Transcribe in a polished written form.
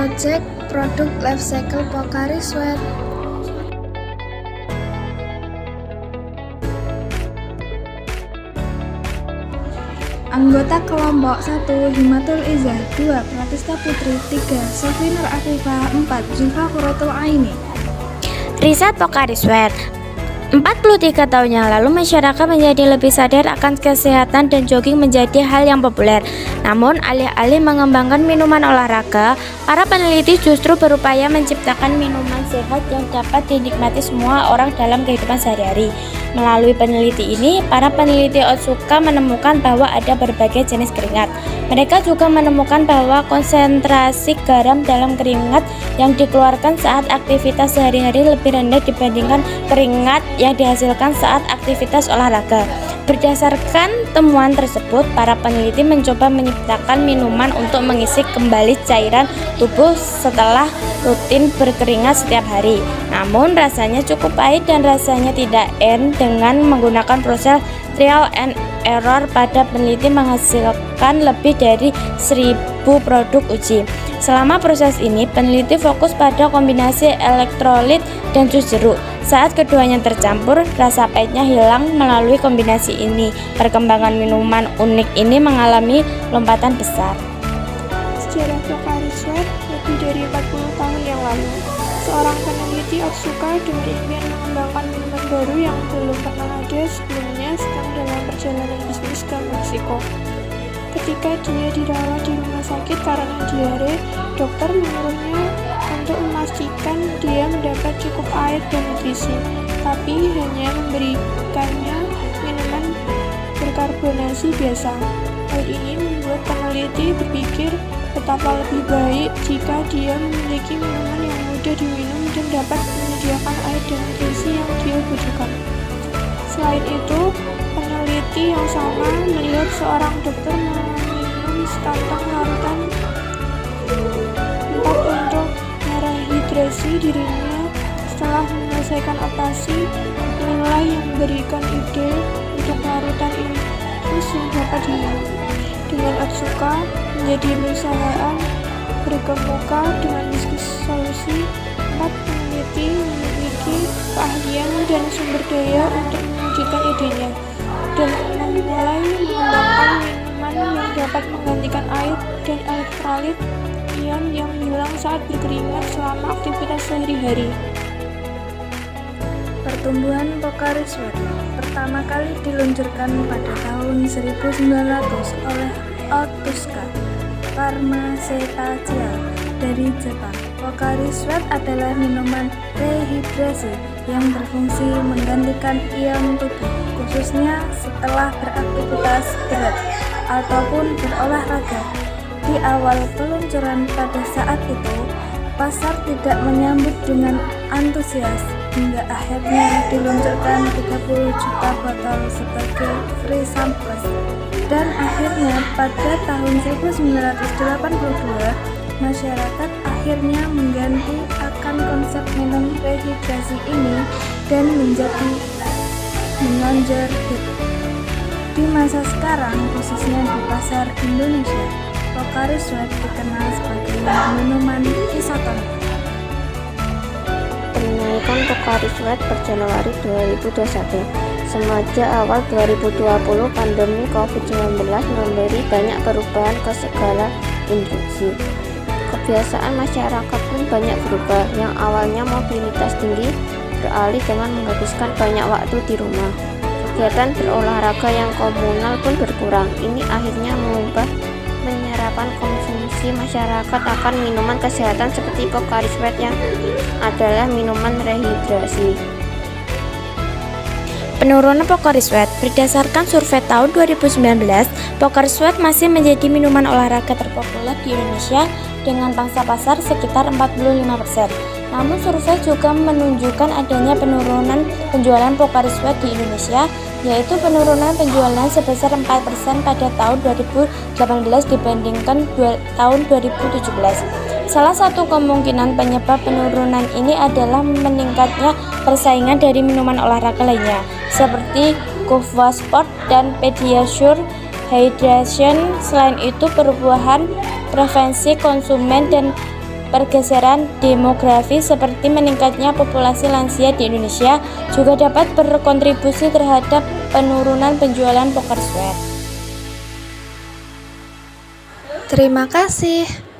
Project Produk Life Cycle Pocari Sweat. Anggota kelompok 1 Himatul Izzah, 2 Pratista Putri, 3 Sofi Nur Afifah, 4 Zulfa Qurratul Aini. Riset Pocari Sweat. 43 tahun yang lalu masyarakat menjadi lebih sadar akan kesehatan dan jogging menjadi hal yang populer. Namun alih-alih mengembangkan minuman olahraga, para peneliti justru berupaya menciptakan minuman sehat yang dapat dinikmati semua orang dalam kehidupan sehari-hari. Melalui peneliti ini, para peneliti Otsuka menemukan bahwa ada berbagai jenis keringat. Mereka juga menemukan bahwa konsentrasi garam dalam keringat yang dikeluarkan saat aktivitas sehari-hari lebih rendah dibandingkan keringat yang dihasilkan saat aktivitas olahraga. Berdasarkan temuan tersebut, para peneliti mencoba menciptakan minuman untuk mengisi kembali cairan tubuh setelah rutin berkeringat setiap hari. Namun rasanya cukup pahit dan rasanya tidak enak. Dengan menggunakan proses trial and error, pada peneliti menghasilkan lebih dari 1000 produk uji. Selama proses ini, peneliti fokus pada kombinasi elektrolit dan jus jeruk. Saat keduanya tercampur, rasa pahitnya hilang melalui kombinasi ini. Perkembangan minuman unik ini mengalami lompatan besar. Sejarah Pocari Sweat lebih dari 40 tahun yang lalu. Seorang peneliti Otsuka dengan impian mengembangkan minuman baru yang belum pernah ada sebelumnya sedang dalam perjalanan bisnis ke Meksiko. Ketika dia dirawat di rumah sakit karena diare, dokter menyuruhnya untuk memastikan dia mendapat cukup air dan nutrisi, tapi hanya memberikannya minuman berkarbonasi biasa. Hal ini membuat peneliti berpikir betapa lebih baik jika dia memiliki minuman yang mudah diminum dan dapat menyediakan air dan nutrisi yang dia butuhkan. Selain itu, peneliti yang sama melihat seorang dokter meminum sekantong larutan 4 untuk merehidrasi dirinya setelah menyelesaikan operasi. Inilah yang memberikan ide untuk larutan infus yang dapat diminum. Dengan Otsuka menjadi perusahaan berkemuka dengan bisnis solusi, 4 peneliti memiliki keahlian dan sumber daya untuk mewujudkan idenya dan memulai mengembangkan minuman yang dapat menggantikan air dan elektrolit ion yang hilang saat berkeringat selama aktivitas sehari-hari. Pertumbuhan Pocari Sweat pertama kali diluncurkan pada tahun 1900 oleh Otsuka Pharmaceutical dari Jepang. Pocari Sweat adalah minuman rehidrasi yang berfungsi menggantikan ion tubuh, khususnya setelah beraktivitas berat ataupun berolahraga. Di awal peluncuran pada saat itu, pasar tidak menyambut dengan antusias hingga akhirnya diluncurkan 30 juta botol sebagai free samples. Dan akhirnya pada tahun 1982, masyarakat akhirnya mengganti akan konsep minum rehidrasi ini dan menjadi menonjol hit. Di masa sekarang, khususnya di pasar Indonesia, Pocari Sweat dikenal sebagai minuman isotonik. Penaikan Pocari Sweat per Januari 2021. Semenjak awal 2020, pandemi COVID-19 memberi banyak perubahan ke segala industri. Kebiasaan masyarakat pun banyak berubah. Yang awalnya mobilitas tinggi beralih dengan menghabiskan banyak waktu di rumah. Kegiatan berolahraga yang komunal pun berkurang. Ini akhirnya mengubah penyerapan konsumsi masyarakat akan minuman kesehatan seperti Pocari Sweat yang adalah minuman rehidrasi. Penurunan Pocari Sweat. Berdasarkan survei tahun 2019, Pocari Sweat masih menjadi minuman olahraga terpopuler di Indonesia dengan pangsa pasar sekitar 45%. Namun survei juga menunjukkan adanya penurunan penjualan Pocari Sweat di Indonesia, yaitu penurunan penjualan sebesar 4% pada tahun 2018 dibandingkan tahun 2017. Salah satu kemungkinan penyebab penurunan ini adalah meningkatnya persaingan dari minuman olahraga lainnya, seperti Qvwa Sport dan Pediasure Hydration. Selain itu, perubahan preferensi konsumen dan pergeseran demografi seperti meningkatnya populasi lansia di Indonesia juga dapat berkontribusi terhadap penurunan penjualan poker sweat. Terima kasih.